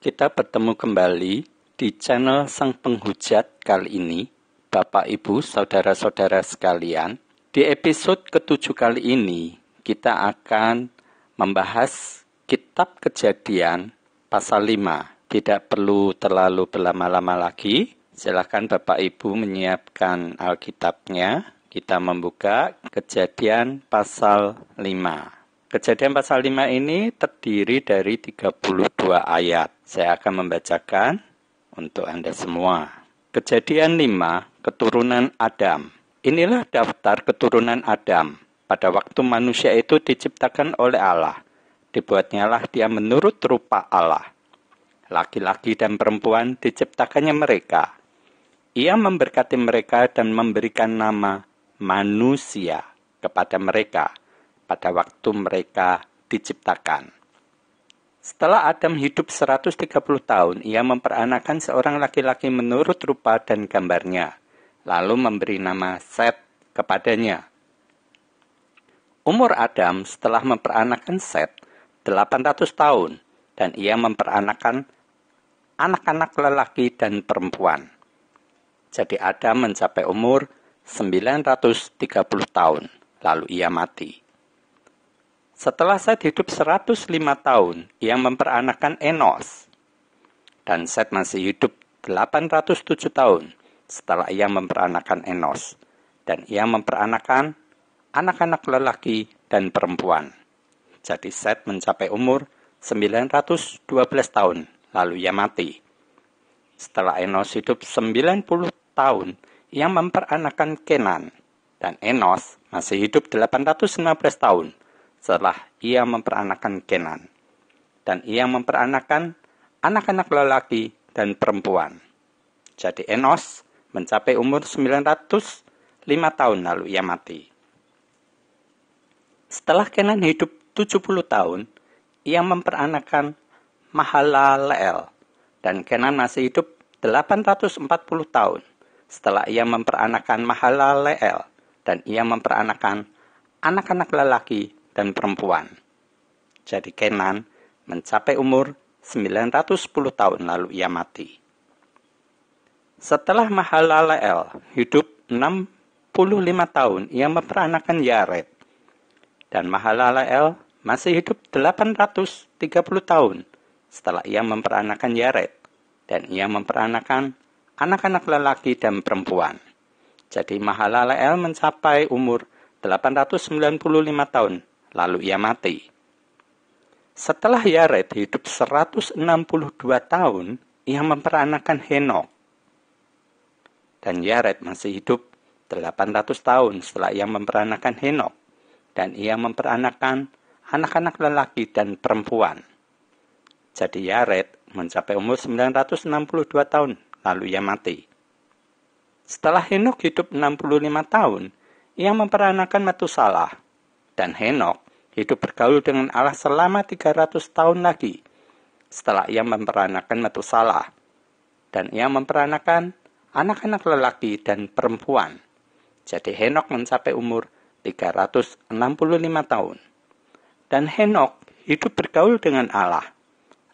Kita bertemu kembali di channel Sang Penghujat kali ini, Bapak, Ibu, Saudara-saudara sekalian. Di episode ke-7 kali ini, kita akan membahas Kitab Kejadian pasal 5. Tidak perlu terlalu berlama-lama lagi, silakan Bapak Ibu menyiapkan Alkitabnya. Kita membuka Kejadian pasal 5. Kejadian pasal 5 ini terdiri dari 32 ayat. Saya akan membacakan untuk Anda semua. Kejadian 5, keturunan Adam. Inilah daftar keturunan Adam. Pada waktu manusia itu diciptakan oleh Allah. Dibuatnyalah dia menurut rupa Allah. Laki-laki dan perempuan diciptakannya mereka. Ia memberkati mereka dan memberikan nama manusia kepada mereka pada waktu mereka diciptakan. Setelah Adam hidup 130 tahun, ia memperanakan seorang laki-laki menurut rupa dan gambarnya, lalu memberi nama Set kepadanya. Umur Adam setelah memperanakan Set 800 tahun, dan ia memperanakan anak-anak lelaki dan perempuan. Jadi Adam mencapai umur 930 tahun, lalu ia mati. Setelah Set hidup 105 tahun, ia memperanakan Enos. Dan Set masih hidup 807 tahun setelah ia memperanakan Enos. Dan ia memperanakan anak-anak lelaki dan perempuan. Jadi Set mencapai umur 912 tahun, lalu ia mati. Setelah Enos hidup 90 tahun, ia memperanakan Kenan. Dan Enos masih hidup 815 tahun. Setelah ia memperanakan Kenan. Dan ia memperanakan anak-anak lelaki dan perempuan. Jadi Enos mencapai umur 905 tahun lalu ia mati. Setelah Kenan hidup 70 tahun, ia memperanakan Mahalaleel. Dan Kenan masih hidup 840 tahun. Setelah ia memperanakan Mahalaleel. Dan ia memperanakan anak-anak lelaki dan perempuan. Jadi Kenan mencapai umur 910 tahun lalu ia mati. Setelah Mahalaleel hidup 65 tahun, ia memperanakan Yared. Dan Mahalaleel masih hidup 830 tahun setelah ia memperanakan Yared. Dan ia memperanakan anak-anak lelaki dan perempuan. Jadi Mahalaleel mencapai umur 895 tahun. Lalu ia mati. Setelah Yared hidup 162 tahun, ia memperanakan Henok. Dan Yared masih hidup 800 tahun setelah ia memperanakan Henok. Dan ia memperanakan anak-anak lelaki dan perempuan. Jadi Yared mencapai umur 962 tahun, lalu ia mati. Setelah Henok hidup 65 tahun, ia memperanakan Metusalah. Dan Henok hidup bergaul dengan Allah selama 300 tahun lagi setelah ia memperanakan Metusalah. Dan ia memperanakan anak-anak lelaki dan perempuan. Jadi Henok mencapai umur 365 tahun. Dan Henok hidup bergaul dengan Allah.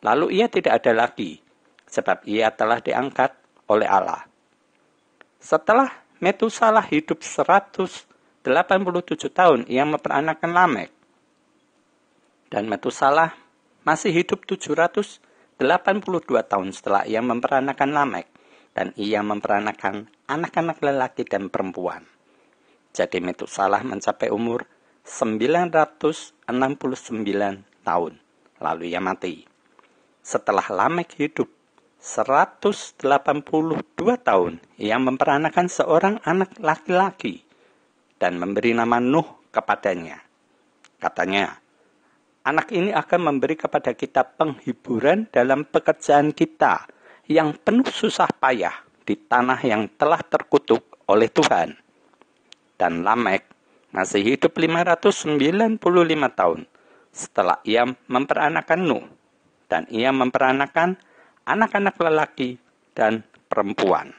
Lalu ia tidak ada lagi, sebab ia telah diangkat oleh Allah. Setelah Metusalah hidup 187 tahun, ia memperanakan Lamek. Dan Metusalah masih hidup 782 tahun setelah ia memperanakan Lamek. Dan ia memperanakan anak-anak lelaki dan perempuan. Jadi Metusalah mencapai umur 969 tahun, lalu ia mati. Setelah Lamek hidup 182 tahun, ia memperanakan seorang anak laki-laki. Dan memberi nama Nuh kepadanya. Katanya, anak ini akan memberi kepada kita penghiburan dalam pekerjaan kita yang penuh susah payah di tanah yang telah terkutuk oleh Tuhan. Dan Lamek masih hidup 595 tahun setelah ia memperanakan Nuh. Dan ia memperanakan anak-anak lelaki dan perempuan.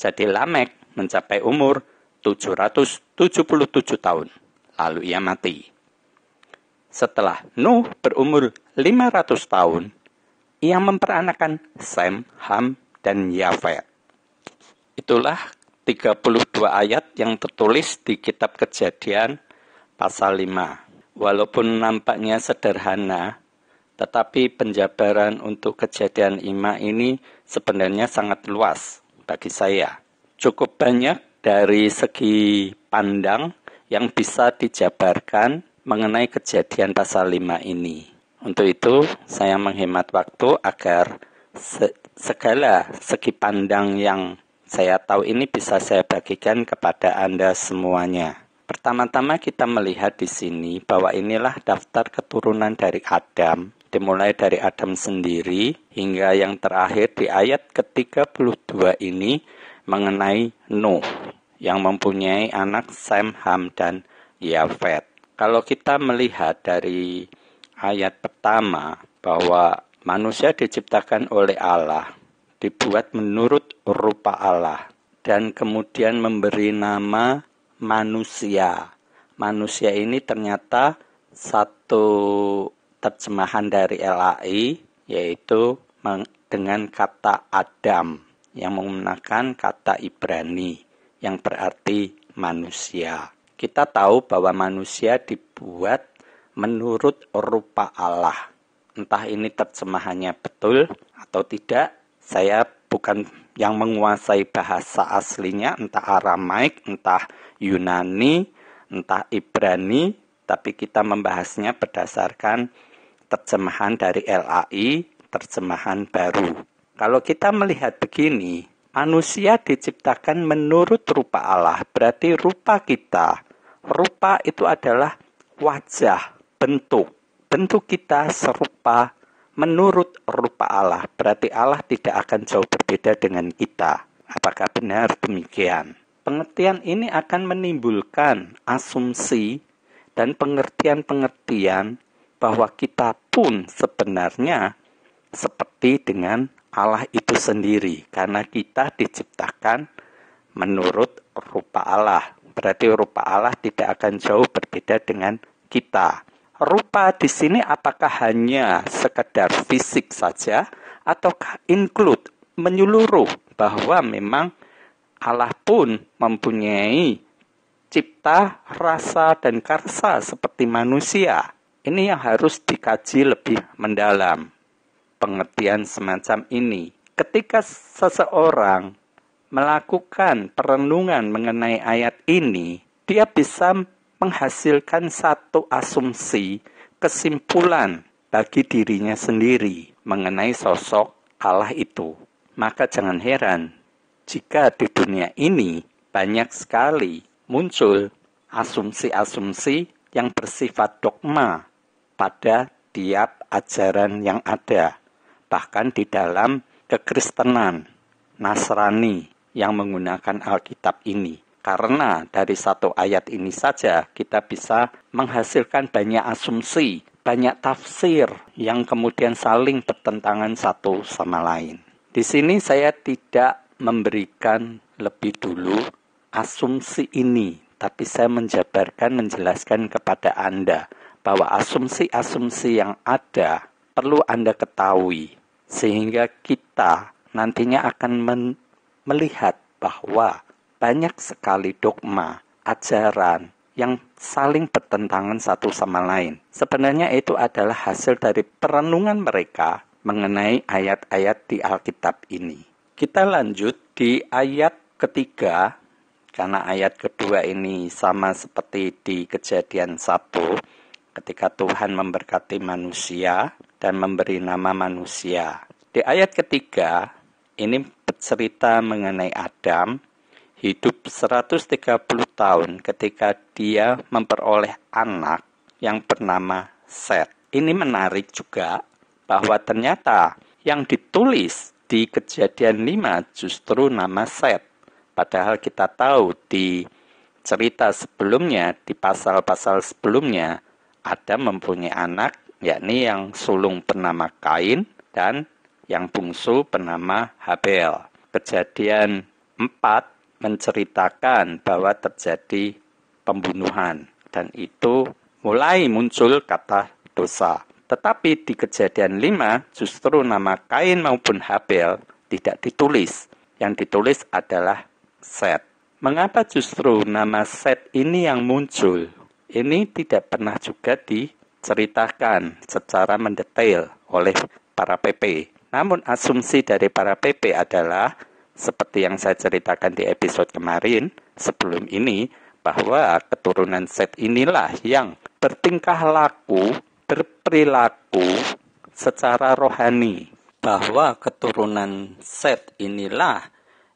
Jadi Lamek mencapai umur 777 tahun, lalu ia mati. Setelah Nuh berumur 500 tahun, Ia memperanakan Sem, Ham, dan Yafet. Itulah 32 ayat yang tertulis di kitab Kejadian pasal 5. Walaupun nampaknya sederhana, tetapi penjabaran untuk kejadian 5 ini sebenarnya sangat luas bagi saya. Cukup banyak dari segi pandang yang bisa dijabarkan mengenai kejadian pasal 5 ini. Untuk itu, saya menghemat waktu agar segala segi pandang yang saya tahu ini bisa saya bagikan kepada Anda semuanya. Pertama-tama kita melihat di sini bahwa inilah daftar keturunan dari Adam, dimulai dari Adam sendiri hingga yang terakhir di ayat ke-32 ini mengenai Nuh yang mempunyai anak Sem, Ham, dan Yafet. Kalau kita melihat dari ayat pertama bahwa manusia diciptakan oleh Allah, dibuat menurut rupa Allah, dan kemudian memberi nama manusia. Manusia ini ternyata satu terjemahan dari LAI, yaitu dengan kata Adam, yang menggunakan kata Ibrani, yang berarti manusia. Kita tahu bahwa manusia dibuat menurut rupa Allah. Entah ini terjemahannya betul atau tidak, saya bukan yang menguasai bahasa aslinya, entah Aramaik, entah Yunani, entah Ibrani, tapi kita membahasnya berdasarkan terjemahan dari LAI, terjemahan baru. Kalau kita melihat begini, manusia diciptakan menurut rupa Allah, berarti rupa kita. Rupa itu adalah wajah, bentuk. Bentuk kita serupa menurut rupa Allah, berarti Allah tidak akan jauh berbeda dengan kita. Apakah benar demikian? Pengertian ini akan menimbulkan asumsi dan pengertian-pengertian bahwa kita pun sebenarnya seperti dengan Allah itu sendiri, karena kita diciptakan menurut rupa Allah. Berarti rupa Allah tidak akan jauh berbeda dengan kita. Rupa di sini apakah hanya sekedar fisik saja ataukah include, menyeluruh bahwa memang Allah pun mempunyai cipta, rasa, dan karsa seperti manusia. Ini yang harus dikaji lebih mendalam. Pengertian semacam ini. Ketika seseorang melakukan perenungan mengenai ayat ini, dia bisa menghasilkan satu asumsi, kesimpulan bagi dirinya sendiri mengenai sosok Allah itu. Maka jangan heran jika di dunia ini banyak sekali muncul asumsi-asumsi yang bersifat dogma pada tiap ajaran yang ada. Bahkan di dalam kekristenan, Nasrani yang menggunakan Alkitab ini. Karena dari satu ayat ini saja kita bisa menghasilkan banyak asumsi, banyak tafsir yang kemudian saling bertentangan satu sama lain. Di sini saya tidak memberikan lebih dulu asumsi ini, tapi saya menjelaskan kepada Anda bahwa asumsi-asumsi yang ada perlu Anda ketahui, sehingga kita nantinya akan melihat bahwa banyak sekali dogma, ajaran yang saling bertentangan satu sama lain. Sebenarnya itu adalah hasil dari perenungan mereka mengenai ayat-ayat di Alkitab ini. Kita lanjut di ayat ketiga, karena ayat kedua ini sama seperti di Kejadian 1, ketika Tuhan memberkati manusia dan memberi nama manusia. Di ayat ketiga, ini bercerita mengenai Adam, hidup 130 tahun ketika dia memperoleh anak yang bernama Set. Ini menarik juga bahwa ternyata yang ditulis di Kejadian 5 justru nama Set. Padahal kita tahu di cerita sebelumnya, di pasal-pasal sebelumnya, Adam mempunyai anak, yakni yang sulung bernama Kain dan yang bungsu bernama Habel. Kejadian 4 menceritakan bahwa terjadi pembunuhan, dan itu mulai muncul kata dosa. Tetapi di Kejadian 5 justru nama Kain maupun Habel tidak ditulis. Yang ditulis adalah Set. Mengapa justru nama Set ini yang muncul? Ini tidak pernah juga diceritakan secara mendetail oleh para PP. Namun asumsi dari para PP adalah seperti yang saya ceritakan di episode kemarin sebelum ini, bahwa keturunan Set inilah yang bertingkah laku, berperilaku secara rohani. Bahwa keturunan Set inilah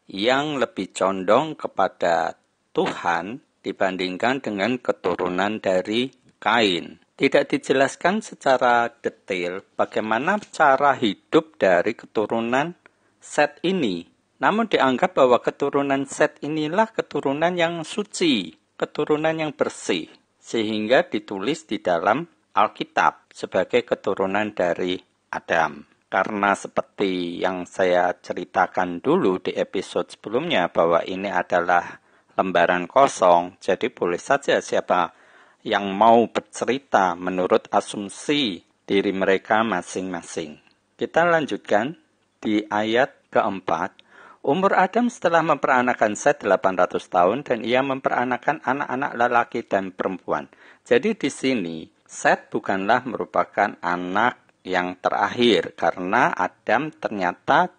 yang lebih condong kepada Tuhan dibandingkan dengan keturunan dari Kain. Tidak dijelaskan secara detail bagaimana cara hidup dari keturunan Set ini. Namun dianggap bahwa keturunan Set inilah keturunan yang suci, keturunan yang bersih. Sehingga ditulis di dalam Alkitab sebagai keturunan dari Adam. Karena seperti yang saya ceritakan dulu di episode sebelumnya bahwa ini adalah lembaran kosong, jadi boleh saja siapa yang mau bercerita menurut asumsi diri mereka masing-masing. Kita lanjutkan di ayat keempat. Umur Adam setelah memperanakan Set 800 tahun dan ia memperanakan anak-anak lelaki dan perempuan. Jadi di sini Set bukanlah merupakan anak yang terakhir karena Adam ternyata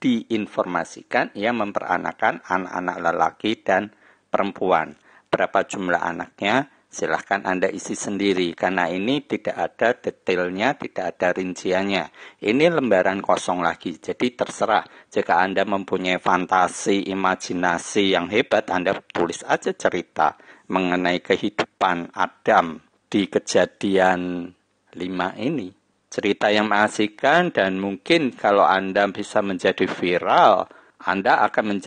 diinformasikan ia memperanakan anak-anak lelaki dan perempuan. Berapa jumlah anaknya? Silahkan Anda isi sendiri karena ini tidak ada detailnya, tidak ada rinciannya. Ini lembaran kosong lagi, jadi terserah. Jika Anda mempunyai fantasi, imajinasi yang hebat, Anda tulis aja cerita mengenai kehidupan Adam di Kejadian 5 ini. Cerita yang mengasihkan dan mungkin kalau Anda bisa menjadi viral, Anda akan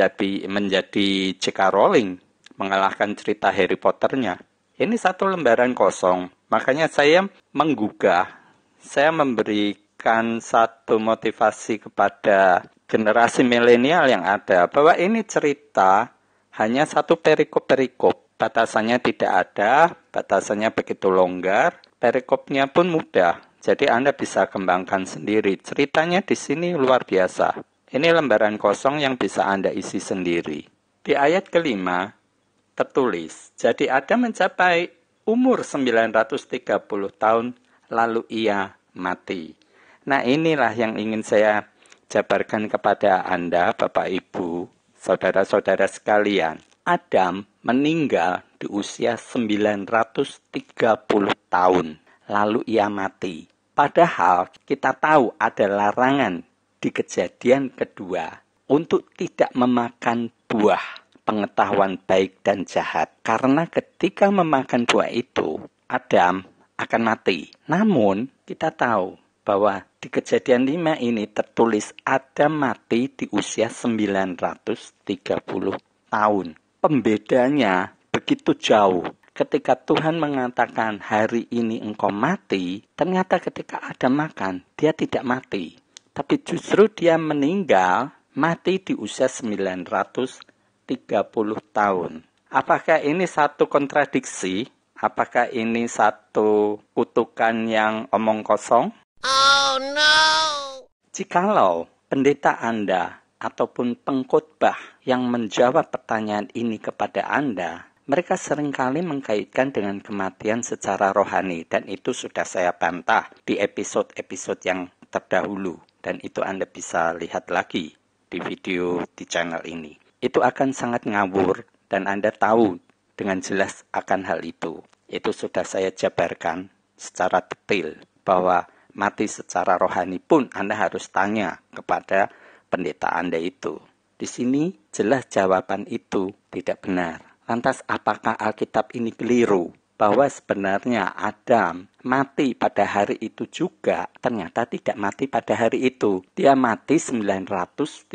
menjadi J.K. Rowling, mengalahkan cerita Harry Potter-nya. Ini satu lembaran kosong, makanya saya menggugah, saya memberikan satu motivasi kepada generasi milenial yang ada, bahwa ini cerita hanya satu perikop-perikop, batasannya tidak ada, batasannya begitu longgar, perikopnya pun mudah. Jadi Anda bisa kembangkan sendiri. Ceritanya di sini luar biasa. Ini lembaran kosong yang bisa Anda isi sendiri. Di ayat kelima tertulis, jadi Adam mencapai umur 930 tahun, lalu ia mati. Nah inilah yang ingin saya jabarkan kepada Anda, Bapak Ibu, saudara-saudara sekalian. Adam meninggal di usia 930 tahun, lalu ia mati. Padahal kita tahu ada larangan di Kejadian kedua untuk tidak memakan buah pengetahuan baik dan jahat. Karena ketika memakan buah itu, Adam akan mati. Namun kita tahu bahwa di Kejadian 5 ini tertulis Adam mati di usia 930 tahun. Pembedanya begitu jauh. Ketika Tuhan mengatakan hari ini engkau mati, ternyata ketika Adam makan, dia tidak mati. Tapi justru dia meninggal, mati di usia 930 tahun. Apakah ini satu kontradiksi? Apakah ini satu kutukan yang omong kosong? Oh no! Jikalau pendeta Anda ataupun pengkhotbah yang menjawab pertanyaan ini kepada Anda, mereka seringkali mengkaitkan dengan kematian secara rohani, dan itu sudah saya bantah di episode-episode yang terdahulu, dan itu Anda bisa lihat lagi di video di channel ini. Itu akan sangat ngawur, dan Anda tahu dengan jelas akan hal itu. Itu sudah saya jabarkan secara detail, bahwa mati secara rohani pun Anda harus tanya kepada pendeta Anda itu. Di sini jelas jawaban itu tidak benar. Lantas apakah Alkitab ini keliru? Bahwa sebenarnya Adam mati pada hari itu juga, ternyata tidak mati pada hari itu. Dia mati 930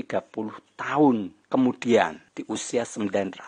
tahun kemudian, di usia 930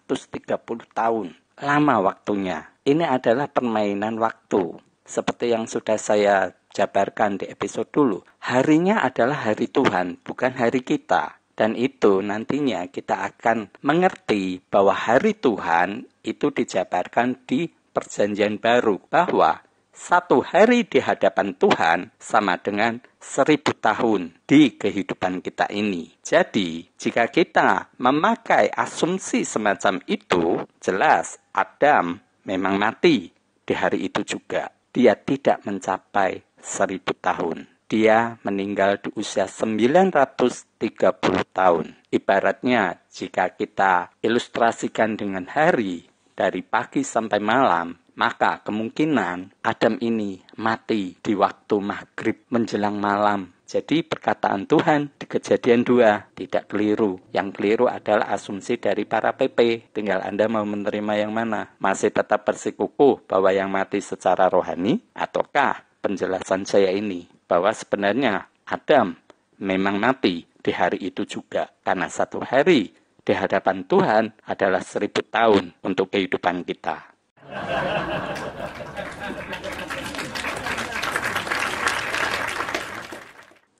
tahun. Lama waktunya. Ini adalah permainan waktu. Seperti yang sudah saya jabarkan di episode dulu. Harinya adalah hari Tuhan, bukan hari kita. Dan itu nantinya kita akan mengerti bahwa hari Tuhan itu dijabarkan di Perjanjian Baru. Bahwa Satu hari di hadapan Tuhan sama dengan 1000 tahun di kehidupan kita ini. Jadi, jika kita memakai asumsi semacam itu, jelas Adam memang mati di hari itu juga. Dia tidak mencapai 1000 tahun. Dia meninggal di usia 930 tahun. Ibaratnya, jika kita ilustrasikan dengan hari, dari pagi sampai malam, maka kemungkinan Adam ini mati di waktu maghrib menjelang malam. Jadi perkataan Tuhan di Kejadian 2 tidak keliru. Yang keliru adalah asumsi dari para PP. Tinggal Anda mau menerima yang mana. Masih tetap bersikukuh bahwa yang mati secara rohani, ataukah penjelasan saya ini bahwa sebenarnya Adam memang mati di hari itu juga. Karena satu hari di hadapan Tuhan adalah 1000 tahun untuk kehidupan kita.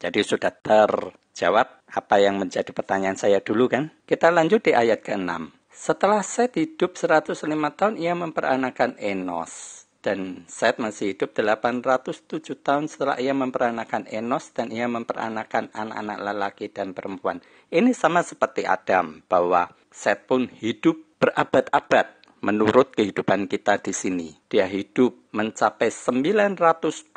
Jadi sudah terjawab apa yang menjadi pertanyaan saya dulu kan? Kita lanjut di ayat ke-6. Setelah Set hidup 105 tahun, ia memperanakan Enos. Dan Set masih hidup 807 tahun setelah ia memperanakan Enos, dan ia memperanakan anak-anak lelaki dan perempuan. Ini sama seperti Adam, bahwa Set pun hidup berabad-abad. Menurut kehidupan kita di sini, dia hidup mencapai 912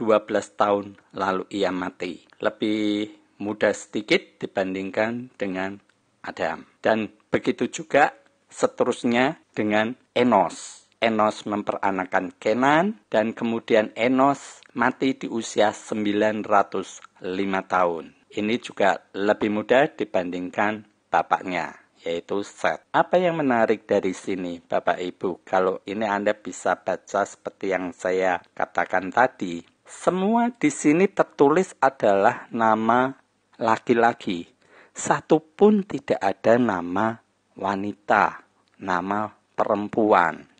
tahun, lalu ia mati. Lebih muda sedikit dibandingkan dengan Adam. Dan begitu juga seterusnya dengan Enos. Enos memperanakan Kenan, dan kemudian Enos mati di usia 905 tahun. Ini juga lebih muda dibandingkan bapaknya, yaitu Set. Apa yang menarik dari sini, Bapak Ibu? Kalau ini Anda bisa baca seperti yang saya katakan tadi, semua di sini tertulis adalah nama laki-laki. Satu pun tidak ada nama wanita, nama perempuan.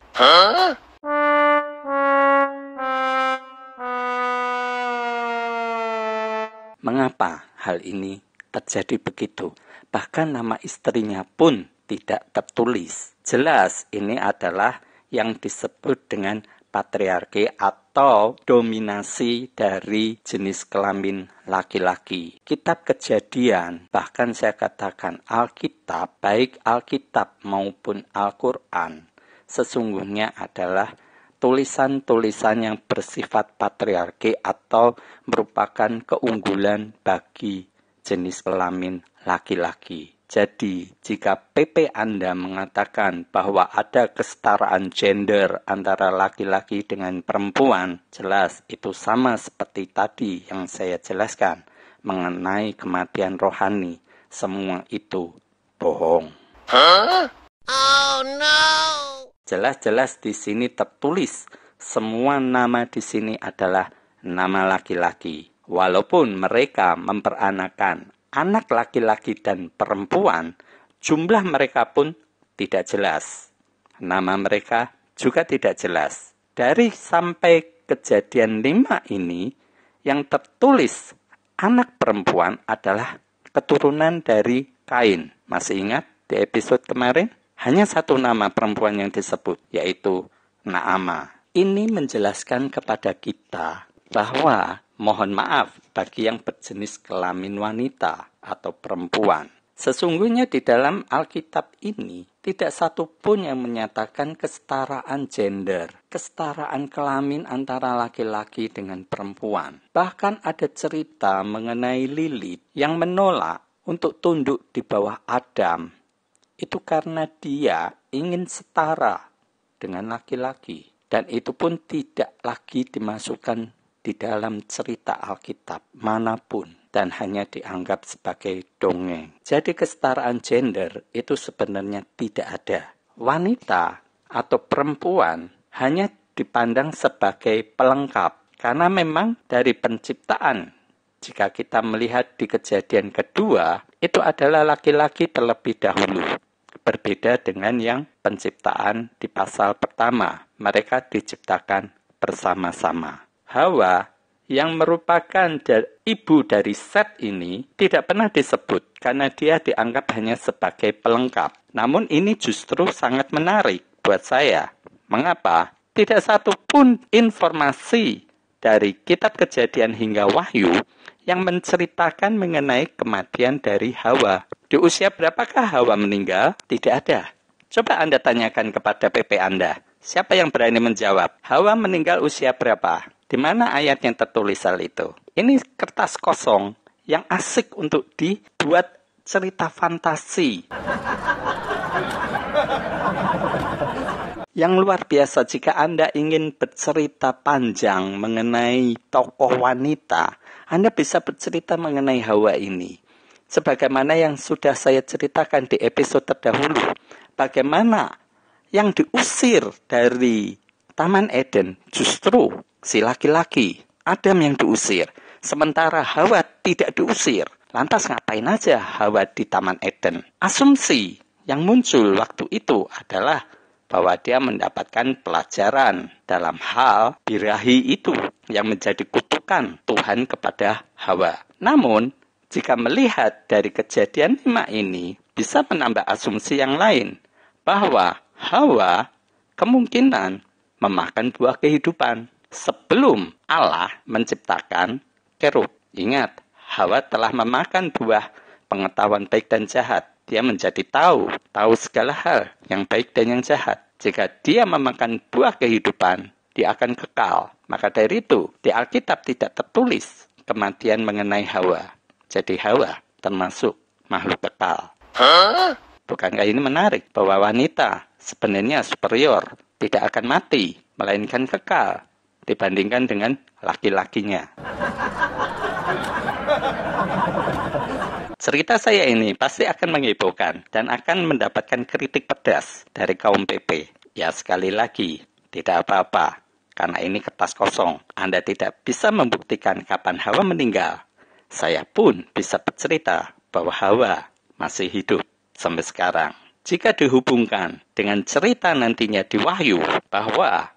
Mengapa hal ini terjadi begitu? Bahkan nama istrinya pun tidak tertulis. Jelas ini adalah yang disebut dengan patriarki atau dominasi dari jenis kelamin laki-laki. Kitab Kejadian, bahkan saya katakan Alkitab, baik Alkitab maupun Al-Quran, sesungguhnya adalah tulisan-tulisan yang bersifat patriarki atau merupakan keunggulan bagi jenis kelamin laki-laki. Jadi, jika PP Anda mengatakan bahwa ada kesetaraan gender antara laki-laki dengan perempuan, jelas itu sama seperti tadi yang saya jelaskan mengenai kematian rohani. Semua itu bohong. Oh no! Jelas-jelas di sini tertulis semua nama di sini adalah nama laki-laki. Walaupun mereka memperanakan anak laki-laki dan perempuan, jumlah mereka pun tidak jelas. Nama mereka juga tidak jelas. Dari sampai Kejadian 5 ini, yang tertulis anak perempuan adalah keturunan dari Kain. Masih ingat di episode kemarin? Hanya satu nama perempuan yang disebut, yaitu Naama. Ini menjelaskan kepada kita bahwa mohon maaf bagi yang berjenis kelamin wanita atau perempuan. Sesungguhnya di dalam Alkitab ini tidak satu pun yang menyatakan kesetaraan gender, kesetaraan kelamin antara laki-laki dengan perempuan. Bahkan ada cerita mengenai Lilith yang menolak untuk tunduk di bawah Adam. Itu karena dia ingin setara dengan laki-laki. Dan itu pun tidak lagi dimasukkan di dalam cerita Alkitab manapun. Dan hanya dianggap sebagai dongeng. Jadi kesetaraan gender itu sebenarnya tidak ada. Wanita atau perempuan hanya dipandang sebagai pelengkap. Karena memang dari penciptaan, jika kita melihat di Kejadian kedua, itu adalah laki-laki terlebih dahulu. Berbeda dengan yang penciptaan di pasal pertama. Mereka diciptakan bersama-sama. Hawa yang merupakan ibu dari Set ini tidak pernah disebut karena dia dianggap hanya sebagai pelengkap. Namun ini justru sangat menarik buat saya. Mengapa? Tidak satu pun informasi dari kitab Kejadian hingga Wahyu yang menceritakan mengenai kematian dari Hawa. Di usia berapakah Hawa meninggal? Tidak ada. Coba Anda tanyakan kepada PP Anda. Siapa yang berani menjawab? Hawa meninggal usia berapa? Di mana ayat yang tertulis hal itu? Ini kertas kosong yang asik untuk dibuat cerita fantasi. Yang luar biasa jika Anda ingin bercerita panjang mengenai tokoh wanita, Anda bisa bercerita mengenai Hawa ini. Sebagaimana yang sudah saya ceritakan di episode terdahulu, bagaimana yang diusir dari Taman Eden justru si laki-laki, Adam yang diusir. Sementara Hawa tidak diusir. Lantas ngapain aja Hawa di Taman Eden? Asumsi yang muncul waktu itu adalah bahwa dia mendapatkan pelajaran dalam hal birahi itu yang menjadi kutukan Tuhan kepada Hawa. Namun, jika melihat dari Kejadian 5 ini, bisa menambah asumsi yang lain, bahwa Hawa kemungkinan memakan buah kehidupan sebelum Allah menciptakan kerub. Ingat, Hawa telah memakan buah pengetahuan baik dan jahat. Dia menjadi tahu segala hal yang baik dan yang jahat. Jika dia memakan buah kehidupan, dia akan kekal. Maka dari itu, di Alkitab tidak tertulis kematian mengenai Hawa. Jadi Hawa termasuk makhluk kekal. Bukankah ini menarik bahwa wanita sebenarnya superior, tidak akan mati, melainkan kekal dibandingkan dengan laki-lakinya. Cerita saya ini pasti akan menghebohkan dan akan mendapatkan kritik pedas dari kaum PP. Ya sekali lagi, tidak apa-apa, karena ini kertas kosong. Anda tidak bisa membuktikan kapan Hawa meninggal. Saya pun bisa bercerita bahwa Hawa masih hidup sampai sekarang. Jika dihubungkan dengan cerita nantinya di Wahyu bahwa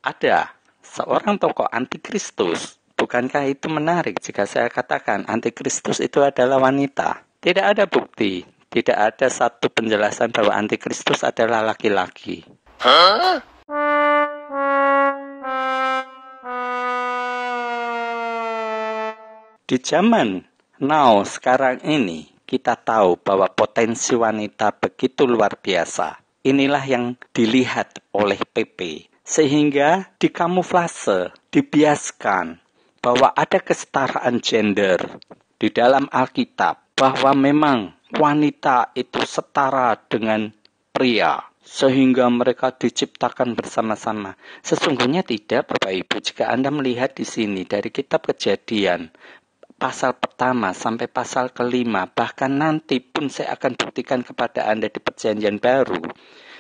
ada seorang tokoh antikristus, bukankah itu menarik jika saya katakan antikristus itu adalah wanita? Tidak ada bukti, tidak ada satu penjelasan bahwa antikristus adalah laki-laki. Di zaman now sekarang ini, kita tahu bahwa potensi wanita begitu luar biasa. Inilah yang dilihat oleh PP. Sehingga dikamuflase, dibiaskan bahwa ada kesetaraan gender di dalam Alkitab. Bahwa memang wanita itu setara dengan pria. Sehingga mereka diciptakan bersama-sama. Sesungguhnya tidak, Bapak Ibu. Jika Anda melihat di sini dari kitab Kejadian, pasal pertama sampai pasal kelima, bahkan nanti pun saya akan buktikan kepada Anda di Perjanjian Baru,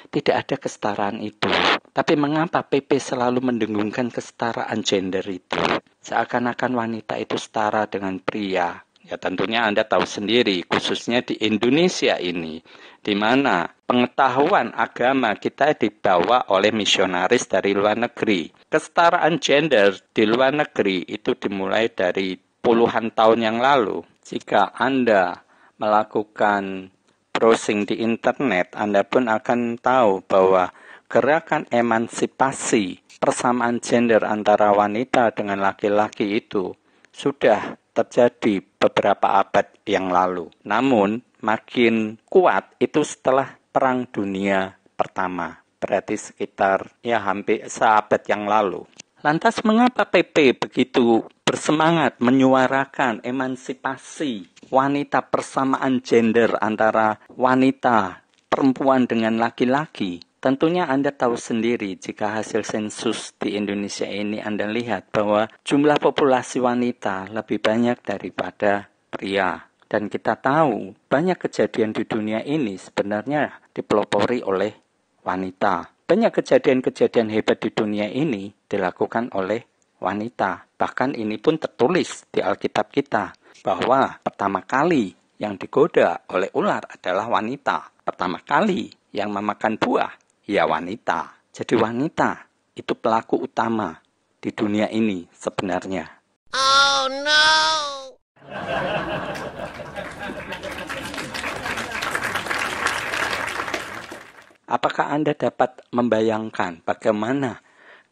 tidak ada kesetaraan itu. Tapi mengapa PP selalu mendengungkan kesetaraan gender itu? Seakan-akan wanita itu setara dengan pria. Ya tentunya Anda tahu sendiri, khususnya di Indonesia ini, di mana pengetahuan agama kita dibawa oleh misionaris dari luar negeri. Kesetaraan gender di luar negeri itu dimulai dari puluhan tahun yang lalu. Jika Anda melakukan browsing di internet, Anda pun akan tahu bahwa gerakan emansipasi persamaan gender antara wanita dengan laki-laki itu sudah terjadi beberapa abad yang lalu. Namun, makin kuat itu setelah Perang Dunia Pertama. Berarti sekitar hampir seabad yang lalu. Lantas mengapa PP begitu bersemangat menyuarakan emansipasi wanita, persamaan gender antara wanita, perempuan dengan laki-laki? Tentunya Anda tahu sendiri jika hasil sensus di Indonesia ini Anda lihat bahwa jumlah populasi wanita lebih banyak daripada pria. Dan kita tahu banyak kejadian di dunia ini sebenarnya dipelopori oleh wanita. Banyak kejadian-kejadian hebat di dunia ini dilakukan oleh wanita. Bahkan ini pun tertulis di Alkitab kita bahwa pertama kali yang digoda oleh ular adalah wanita. Pertama kali yang memakan buah ya wanita. Jadi wanita itu pelaku utama di dunia ini sebenarnya. Oh no! Apakah Anda dapat membayangkan bagaimana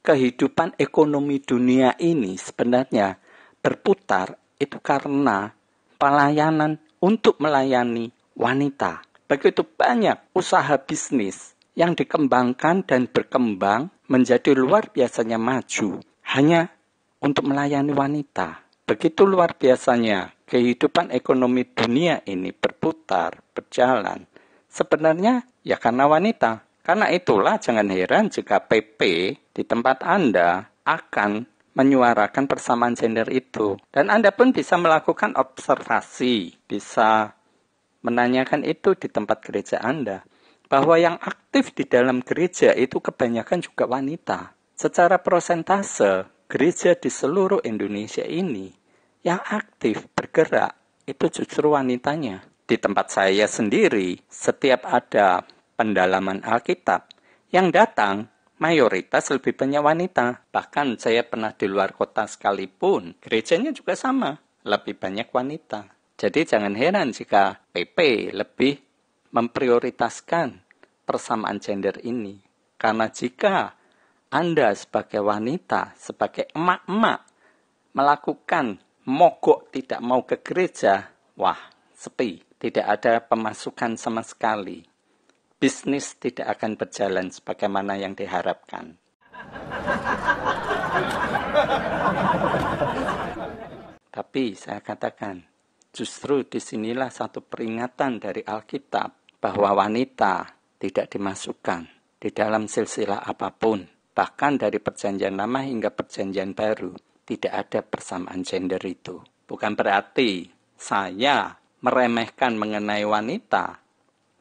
kehidupan ekonomi dunia ini sebenarnya berputar itu karena pelayanan untuk melayani wanita. Begitu banyak usaha bisnis yang dikembangkan dan berkembang menjadi luar biasanya maju hanya untuk melayani wanita. Begitu luar biasanya kehidupan ekonomi dunia ini berputar, berjalan. Sebenarnya ya karena wanita. Karena itulah jangan heran jika PP di tempat Anda akan menyuarakan persamaan gender itu. Dan Anda pun bisa melakukan observasi, bisa menanyakan itu di tempat gereja Anda. Bahwa yang aktif di dalam gereja itu kebanyakan juga wanita. Secara prosentase, gereja di seluruh Indonesia ini yang aktif bergerak itu justru wanitanya. Di tempat saya sendiri, setiap ada pendalaman Alkitab, yang datang mayoritas lebih banyak wanita. Bahkan saya pernah di luar kota sekalipun, gerejanya juga sama, lebih banyak wanita. Jadi jangan heran jika PP lebih memprioritaskan persamaan gender ini. Karena jika Anda sebagai wanita, sebagai emak-emak, melakukan mogok tidak mau ke gereja, wah, sepi. Tidak ada pemasukan sama sekali. Bisnis tidak akan berjalan sebagaimana yang diharapkan. Tapi saya katakan, justru disinilah satu peringatan dari Alkitab bahwa wanita tidak dimasukkan di dalam silsilah apapun. Bahkan dari perjanjian lama hingga perjanjian baru, tidak ada persamaan gender itu. Bukan berarti saya meremehkan mengenai wanita,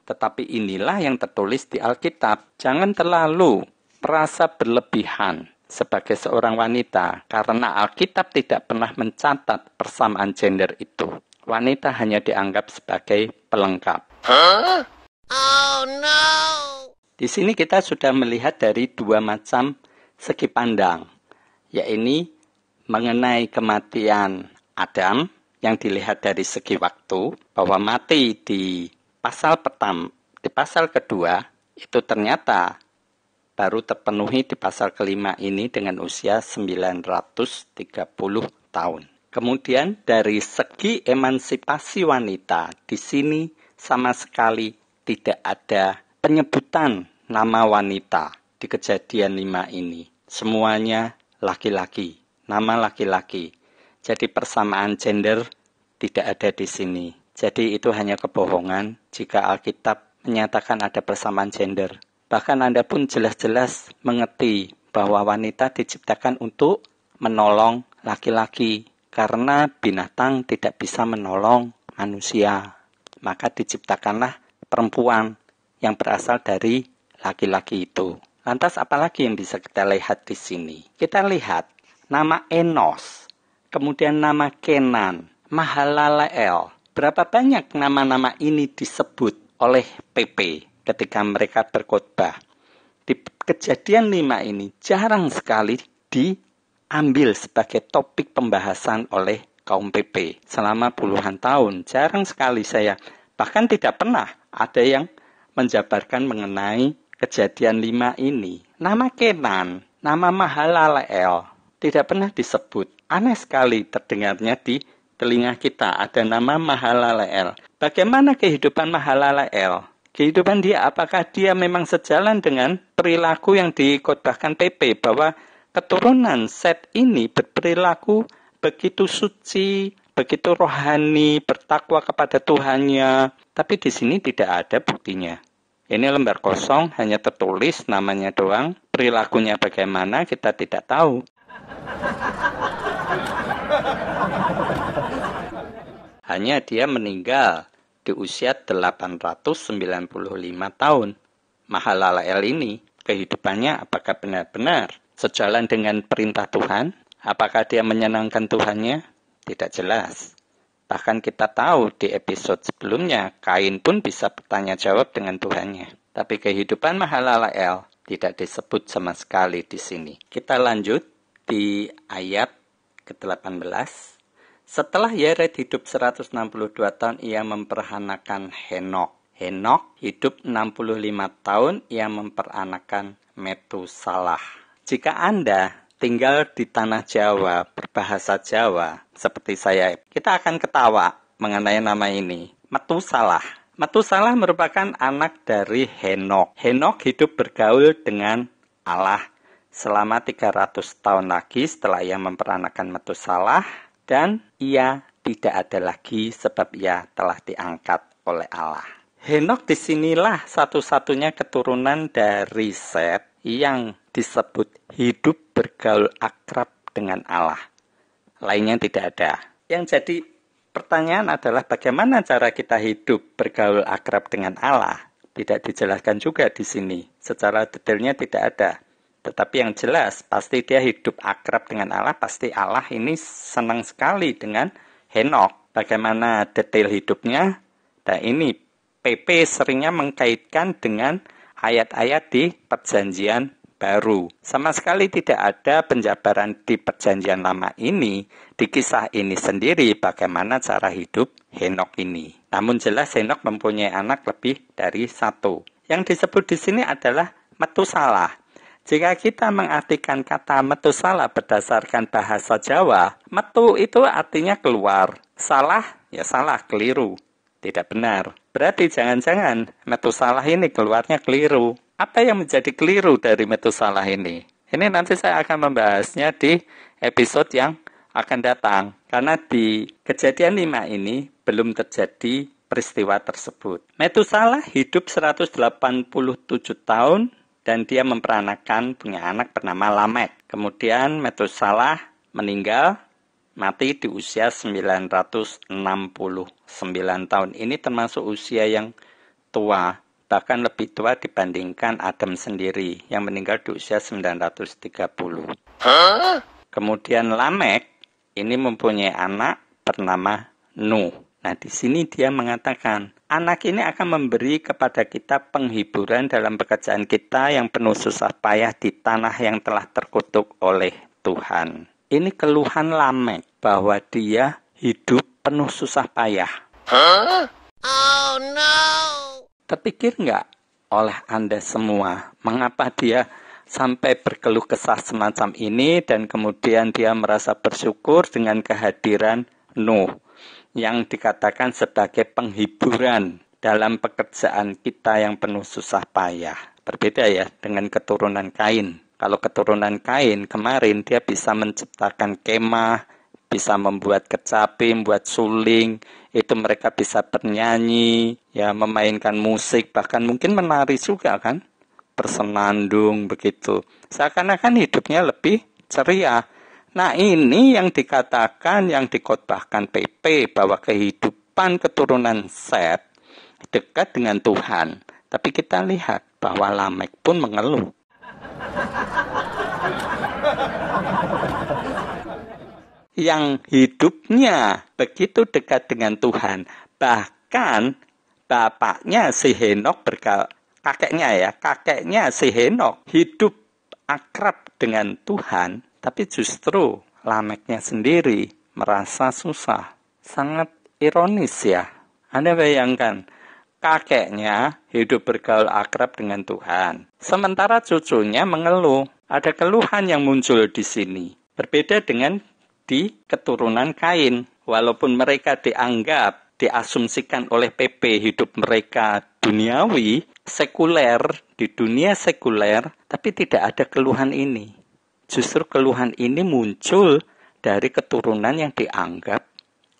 tetapi inilah yang tertulis di Alkitab. Jangan terlalu merasa berlebihan sebagai seorang wanita, karena Alkitab tidak pernah mencatat persamaan gender itu. Wanita hanya dianggap sebagai pelengkap. Huh? Oh no! Di sini kita sudah melihat dari dua macam segi pandang, yaitu mengenai kematian Adam yang dilihat dari segi waktu, bahwa mati di pasal pertama, di pasal kedua, itu ternyata baru terpenuhi di pasal kelima ini dengan usia 930 tahun. Kemudian dari segi emansipasi wanita, di sini sama sekali tidak ada penyebutan nama wanita di Kejadian 5 ini. Semuanya laki-laki, nama laki-laki. Jadi persamaan gender tidak ada di sini. Jadi itu hanya kebohongan jika Alkitab menyatakan ada persamaan gender. Bahkan Anda pun jelas-jelas mengerti bahwa wanita diciptakan untuk menolong laki-laki. Karena binatang tidak bisa menolong manusia. Maka diciptakanlah perempuan yang berasal dari laki-laki itu. Lantas apalagi yang bisa kita lihat di sini? Kita lihat nama Enos, kemudian nama Kenan, Mahalaleel. Berapa banyak nama-nama ini disebut oleh PP ketika mereka berkhotbah. Di Kejadian 5 ini jarang sekali diambil sebagai topik pembahasan oleh kaum PP. Selama puluhan tahun, jarang sekali saya, bahkan tidak pernah ada yang menjabarkan mengenai Kejadian 5 ini. Nama Kenan, nama Mahalaleel tidak pernah disebut. Aneh sekali terdengarnya di telinga kita ada nama Mahalaleel. Bagaimana kehidupan Mahalaleel? Kehidupan dia, apakah dia memang sejalan dengan perilaku yang dikhotbahkan PP bahwa keturunan Set ini berperilaku begitu suci, begitu rohani, bertakwa kepada Tuhannya. Tapi di sini tidak ada buktinya. Ini lembar kosong, hanya tertulis namanya doang. Perilakunya bagaimana kita tidak tahu. Hanya dia meninggal di usia 895 tahun. Mahalaleel ini, kehidupannya apakah benar-benar sejalan dengan perintah Tuhan? Apakah dia menyenangkan Tuhannya? Tidak jelas. Bahkan kita tahu di episode sebelumnya, Kain pun bisa bertanya jawab dengan Tuhannya. Tapi kehidupan Mahalaleel tidak disebut sama sekali di sini. Kita lanjut di ayat ke-18. Setelah Yared hidup 162 tahun, ia memperanakan Henok. Henok hidup 65 tahun, ia memperanakan Metusalah. Jika Anda tinggal di tanah Jawa, berbahasa Jawa, seperti saya, kita akan ketawa mengenai nama ini, Metusalah. Metusalah merupakan anak dari Henok. Henok hidup bergaul dengan Allah selama 300 tahun lagi setelah ia memperanakan Metusalah, dan ia tidak ada lagi sebab ia telah diangkat oleh Allah. Henok disinilah satu-satunya keturunan dari Set yang disebut hidup bergaul akrab dengan Allah. Lainnya tidak ada. Yang jadi pertanyaan adalah bagaimana cara kita hidup bergaul akrab dengan Allah? Tidak dijelaskan juga di sini. Secara detailnya tidak ada. Tetapi yang jelas, pasti dia hidup akrab dengan Allah. Pasti Allah ini senang sekali dengan Henok. Bagaimana detail hidupnya? Nah ini PP seringnya mengkaitkan dengan ayat-ayat di Perjanjian Baru. Sama sekali tidak ada penjabaran di Perjanjian Lama ini, di kisah ini sendiri bagaimana cara hidup Henok ini. Namun jelas Henok mempunyai anak lebih dari satu. Yang disebut di sini adalah Metusalah. Jika kita mengartikan kata Metusalah berdasarkan bahasa Jawa, metu itu artinya keluar. Salah, ya salah, keliru. Tidak benar. Berarti jangan-jangan Metusalah ini keluarnya keliru. Apa yang menjadi keliru dari Metusalah ini? Ini nanti saya akan membahasnya di episode yang akan datang. Karena di Kejadian 5 ini belum terjadi peristiwa tersebut. Metusalah hidup 187 tahun dan dia memperanakan punya anak bernama Lamek. Kemudian Metusalah meninggal, mati di usia 969 tahun. Ini termasuk usia yang tua. Bahkan lebih tua dibandingkan Adam sendiri yang meninggal di usia 930. Kemudian Lamek ini mempunyai anak bernama Nuh. Nah, di sini dia mengatakan, anak ini akan memberi kepada kita penghiburan dalam pekerjaan kita yang penuh susah payah di tanah yang telah terkutuk oleh Tuhan. Ini keluhan Lamek bahwa dia hidup penuh susah payah. Oh no! Terpikir nggak oleh Anda semua, mengapa dia sampai berkeluh kesah semacam ini dan kemudian dia merasa bersyukur dengan kehadiran Nuh yang dikatakan sebagai penghiburan dalam pekerjaan kita yang penuh susah payah. Berbeda ya dengan keturunan Kain. Kalau keturunan Kain kemarin dia bisa menciptakan kemah, bisa membuat kecapi, membuat suling, itu mereka bisa bernyanyi, ya memainkan musik, bahkan mungkin menari juga kan, bersenandung begitu. Seakan-akan hidupnya lebih ceria. Nah ini yang dikatakan, yang dikhotbahkan PP bahwa kehidupan keturunan Set dekat dengan Tuhan. Tapi kita lihat bahwa Lamek pun mengeluh. Yang hidupnya begitu dekat dengan Tuhan. Bahkan bapaknya si Henok kakeknya si Henok hidup akrab dengan Tuhan, tapi justru Lameknya sendiri merasa susah. Sangat ironis ya. Anda bayangkan, kakeknya hidup bergaul akrab dengan Tuhan. Sementara cucunya mengeluh. Ada keluhan yang muncul di sini. Berbeda dengan di keturunan Kain. Walaupun mereka diasumsikan oleh PP hidup mereka duniawi, sekuler, di dunia sekuler, tapi tidak ada keluhan ini. Justru keluhan ini muncul dari keturunan yang dianggap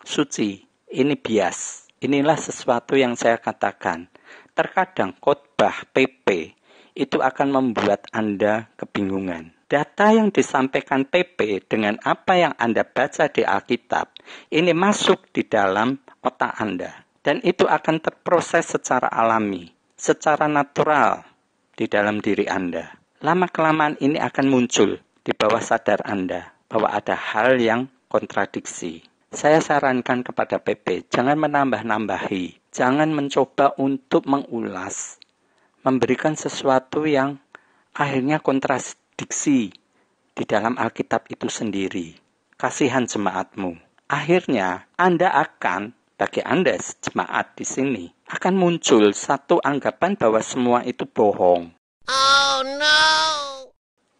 suci. Ini bias. Inilah sesuatu yang saya katakan. Terkadang khotbah PP itu akan membuat Anda kebingungan. Data yang disampaikan PP dengan apa yang Anda baca di Alkitab, ini masuk di dalam otak Anda. Dan itu akan terproses secara alami, secara natural di dalam diri Anda. Lama-kelamaan ini akan muncul di bawah sadar Anda, bahwa ada hal yang kontradiksi. Saya sarankan kepada PP, jangan menambah-nambahi, jangan mencoba untuk mengulas, memberikan sesuatu yang akhirnya kontradiksi di dalam Alkitab itu sendiri. Kasihan jemaatmu. Akhirnya Anda akan, bagi Anda jemaat di sini, akan muncul satu anggapan bahwa semua itu bohong. Oh no!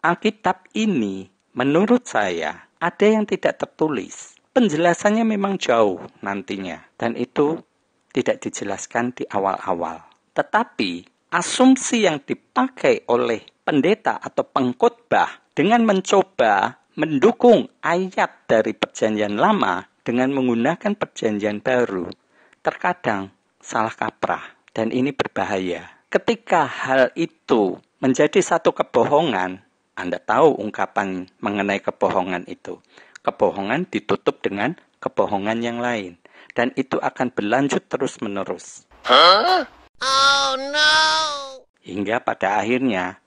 Alkitab ini menurut saya ada yang tidak tertulis. Penjelasannya memang jauh nantinya dan itu tidak dijelaskan di awal-awal. Tetapi asumsi yang dipakai oleh pendeta atau pengkhotbah dengan mencoba mendukung ayat dari Perjanjian Lama dengan menggunakan Perjanjian Baru terkadang salah kaprah dan ini berbahaya. Ketika hal itu menjadi satu kebohongan, Anda tahu ungkapan mengenai kebohongan itu. Kebohongan ditutup dengan kebohongan yang lain. Dan itu akan berlanjut terus-menerus. Huh? Oh no! Hingga pada akhirnya,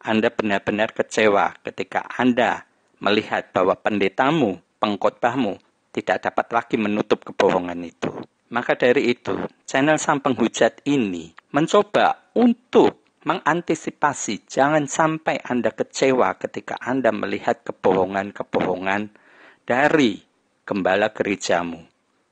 Anda benar-benar kecewa ketika Anda melihat bahwa pendetamu, pengkhotbahmu, tidak dapat lagi menutup kebohongan itu. Maka dari itu, channel Sang Penghujat ini mencoba untuk mengantisipasi jangan sampai Anda kecewa ketika Anda melihat kebohongan-kebohongan dari gembala gerejamu,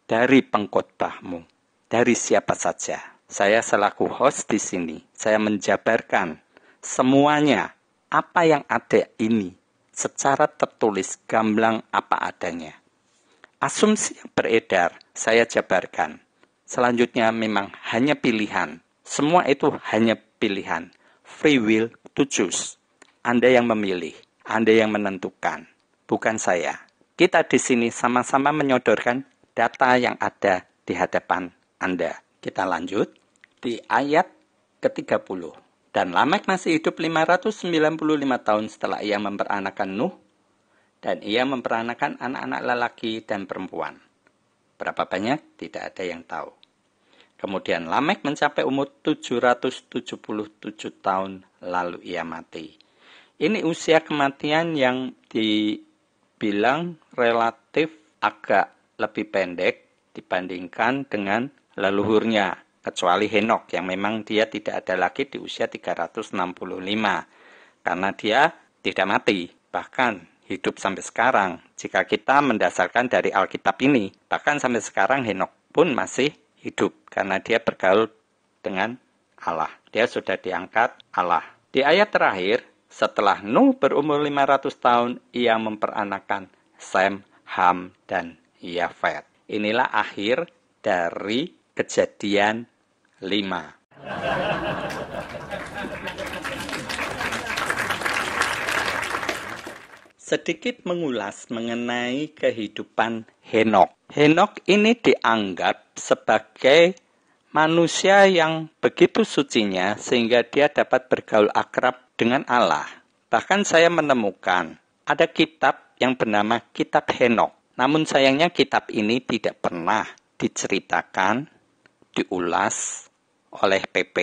dari pengkhotbahmu, dari siapa saja. Saya selaku host di sini, saya menjabarkan semuanya apa yang ada ini secara tertulis gamblang apa adanya. Asumsi yang beredar saya jabarkan. Selanjutnya memang hanya pilihan. Semua itu hanya pilihan. Free will to choose. Anda yang memilih, Anda yang menentukan, bukan saya. Kita di sini sama-sama menyodorkan data yang ada di hadapan Anda. Kita lanjut di ayat ke-30. Dan Lamek masih hidup 595 tahun setelah ia memperanakan Nuh, dan ia memperanakan anak-anak lelaki dan perempuan. Berapa banyak? Tidak ada yang tahu. Kemudian Lamek mencapai umur 777 tahun lalu ia mati. Ini usia kematian yang dibilang relatif agak lebih pendek dibandingkan dengan leluhurnya. Kecuali Henok yang memang dia tidak ada lagi di usia 365. Karena dia tidak mati. Bahkan hidup sampai sekarang. Jika kita mendasarkan dari Alkitab ini. Bahkan sampai sekarang Henok pun masih hidup karena dia bergaul dengan Allah. Dia sudah diangkat Allah. Di ayat terakhir, setelah Nuh berumur 500 tahun, ia memperanakan Sem, Ham, dan Yafet. Inilah akhir dari Kejadian 5. Sedikit mengulas mengenai kehidupan Henok. Henok ini dianggap sebagai manusia yang begitu sucinya sehingga dia dapat bergaul akrab dengan Allah. Bahkan saya menemukan ada kitab yang bernama Kitab Henok. Namun sayangnya kitab ini tidak pernah diceritakan, diulas oleh PP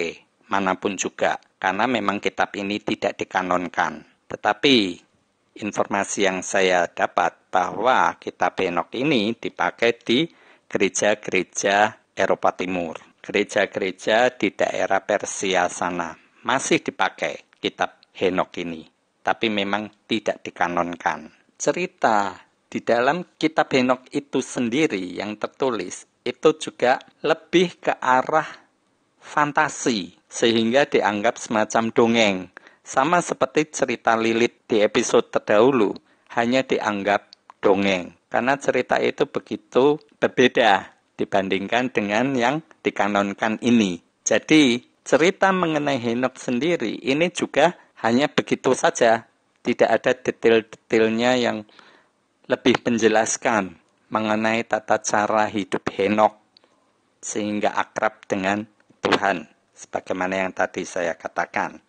manapun juga. Karena memang kitab ini tidak dikanonkan. Tetapi informasi yang saya dapat bahwa kitab Henok ini dipakai di gereja-gereja Eropa Timur. Gereja-gereja di daerah Persia sana masih dipakai kitab Henok ini. Tapi memang tidak dikanonkan. Cerita di dalam kitab Henok itu sendiri yang tertulis itu juga lebih ke arah fantasi. Sehingga dianggap semacam dongeng. Sama seperti cerita Lilith di episode terdahulu, hanya dianggap dongeng. Karena cerita itu begitu berbeda dibandingkan dengan yang dikanonkan ini. Jadi, cerita mengenai Henok sendiri ini juga hanya begitu saja. Tidak ada detail-detailnya yang lebih menjelaskan mengenai tata cara hidup Henok sehingga akrab dengan Tuhan. Sebagaimana yang tadi saya katakan.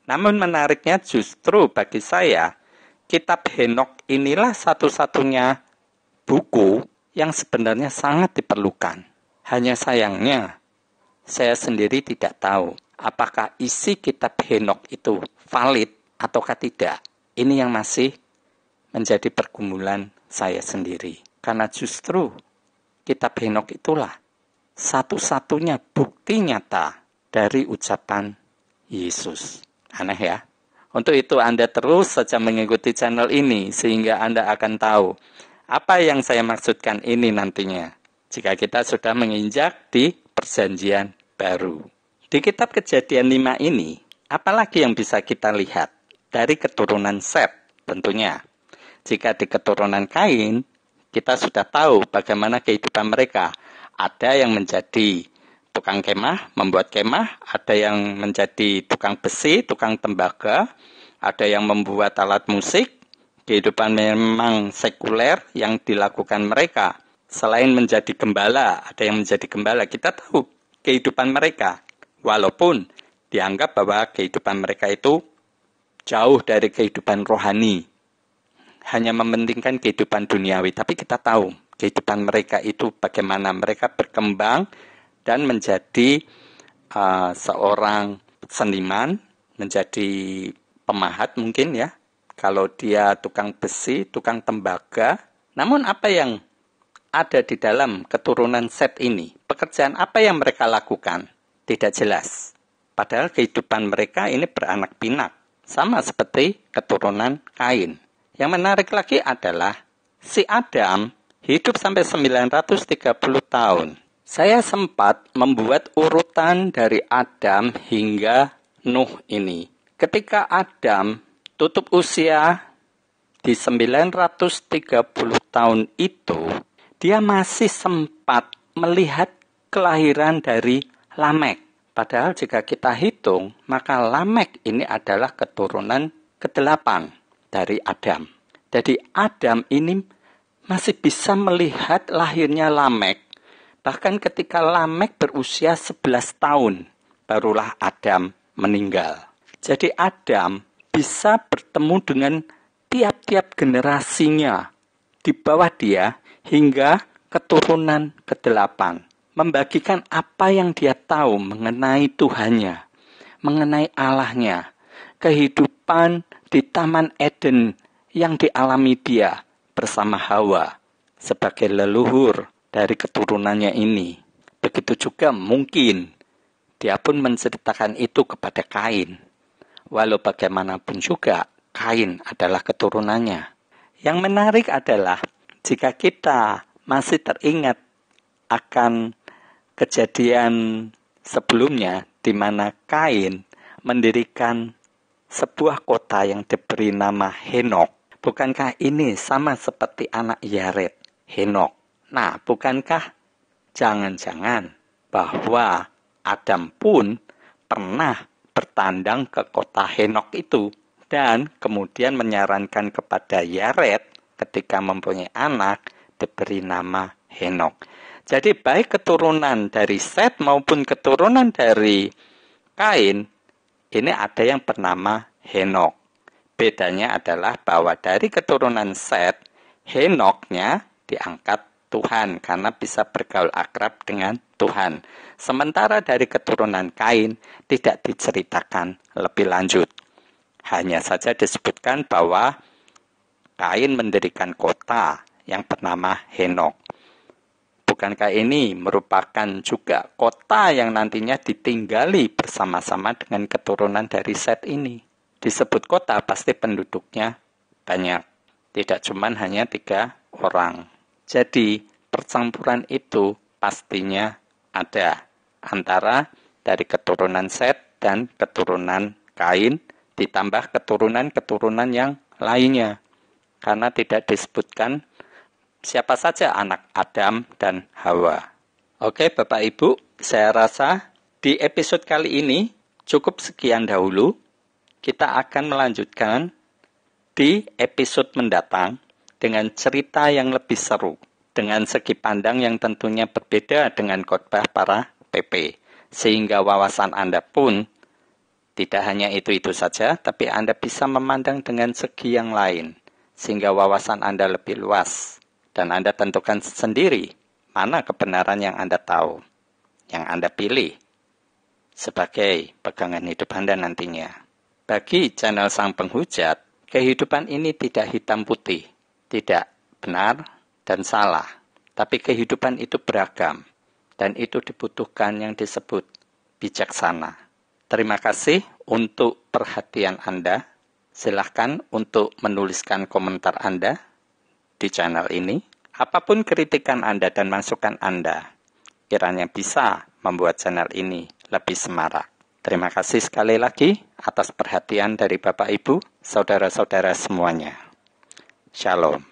Namun menariknya justru bagi saya, kitab Henok inilah satu-satunya buku yang sebenarnya sangat diperlukan. Hanya sayangnya, saya sendiri tidak tahu apakah isi kitab Henok itu valid ataukah tidak. Ini yang masih menjadi pergumulan saya sendiri. Karena justru kitab Henok itulah satu-satunya bukti nyata dari ucapan Yesus. Aneh ya. Untuk itu Anda terus saja mengikuti channel ini sehingga Anda akan tahu apa yang saya maksudkan ini nantinya. Jika kita sudah menginjak di Perjanjian Baru. Di kitab Kejadian 5 ini, apalagi yang bisa kita lihat? dari keturunan Set tentunya. Jika di keturunan Kain, kita sudah tahu bagaimana kehidupan mereka. Ada yang menjadi tukang kemah, membuat kemah, ada yang menjadi tukang besi, tukang tembaga, ada yang membuat alat musik. Kehidupan memang sekuler yang dilakukan mereka. Selain menjadi gembala, ada yang menjadi gembala. Kita tahu kehidupan mereka. Walaupun dianggap bahwa kehidupan mereka itu jauh dari kehidupan rohani. Hanya mementingkan kehidupan duniawi. Tapi kita tahu kehidupan mereka itu bagaimana mereka berkembang dan menjadi seorang seniman, menjadi pemahat mungkin ya. Kalau dia tukang besi, tukang tembaga. Namun apa yang ada di dalam keturunan Set ini? Pekerjaan apa yang mereka lakukan? Tidak jelas. Padahal kehidupan mereka ini beranak pinak. Sama seperti keturunan Kain. Yang menarik lagi adalah si Adam hidup sampai 930 tahun. Saya sempat membuat urutan dari Adam hingga Nuh ini. Ketika Adam tutup usia di 930 tahun itu, dia masih sempat melihat kelahiran dari Lamek. Padahal jika kita hitung, maka Lamek ini adalah keturunan ke-8 dari Adam. Jadi Adam ini masih bisa melihat lahirnya Lamek. Bahkan ketika Lamek berusia 11 tahun, barulah Adam meninggal. Jadi Adam bisa bertemu dengan tiap-tiap generasinya di bawah dia hingga keturunan ke-8. Membagikan apa yang dia tahu mengenai Tuhannya, mengenai Allahnya, kehidupan di Taman Eden yang dialami dia bersama Hawa sebagai leluhur dari keturunannya ini. Begitu juga mungkin dia pun menceritakan itu kepada Kain. Walau bagaimanapun juga, Kain adalah keturunannya. Yang menarik adalah jika kita masih teringat akan kejadian sebelumnya di mana Kain mendirikan sebuah kota yang diberi nama Henok. Bukankah ini sama seperti anak Yared, Henok? Nah, bukankah jangan-jangan bahwa Adam pun pernah bertandang ke kota Henok itu dan kemudian menyarankan kepada Yared ketika mempunyai anak diberi nama Henok. Jadi baik keturunan dari Set maupun keturunan dari Kain, ini ada yang bernama Henok. Bedanya adalah bahwa dari keturunan Set, Henoknya diangkat Tuhan karena bisa bergaul akrab dengan Tuhan. Sementara dari keturunan Kain tidak diceritakan lebih lanjut. Hanya saja disebutkan bahwa Kain mendirikan kota yang bernama Henok. Bukankah ini merupakan juga kota yang nantinya ditinggali bersama-sama dengan keturunan dari Set ini? Disebut kota pasti penduduknya banyak. Tidak cuma hanya 3 orang. Jadi percampuran itu pastinya ada antara dari keturunan Set dan keturunan Kain ditambah keturunan-keturunan yang lainnya. Karena tidak disebutkan siapa saja anak Adam dan Hawa. Oke Bapak Ibu, saya rasa di episode kali ini cukup sekian dahulu. Kita akan melanjutkan di episode mendatang dengan cerita yang lebih seru, dengan segi pandang yang tentunya berbeda dengan khotbah para PP, sehingga wawasan Anda pun tidak hanya itu-itu saja, tapi Anda bisa memandang dengan segi yang lain, sehingga wawasan Anda lebih luas, dan Anda tentukan sendiri mana kebenaran yang Anda tahu, yang Anda pilih sebagai pegangan hidup Anda nantinya. Bagi channel Sang Penghujat, kehidupan ini tidak hitam putih, tidak benar dan salah. Tapi kehidupan itu beragam, dan itu dibutuhkan yang disebut bijaksana. Terima kasih untuk perhatian Anda. Silahkan untuk menuliskan komentar Anda di channel ini. Apapun kritikan Anda dan masukan Anda, kiranya bisa membuat channel ini lebih semarak. Terima kasih sekali lagi atas perhatian dari Bapak Ibu, saudara-saudara semuanya. Shalom.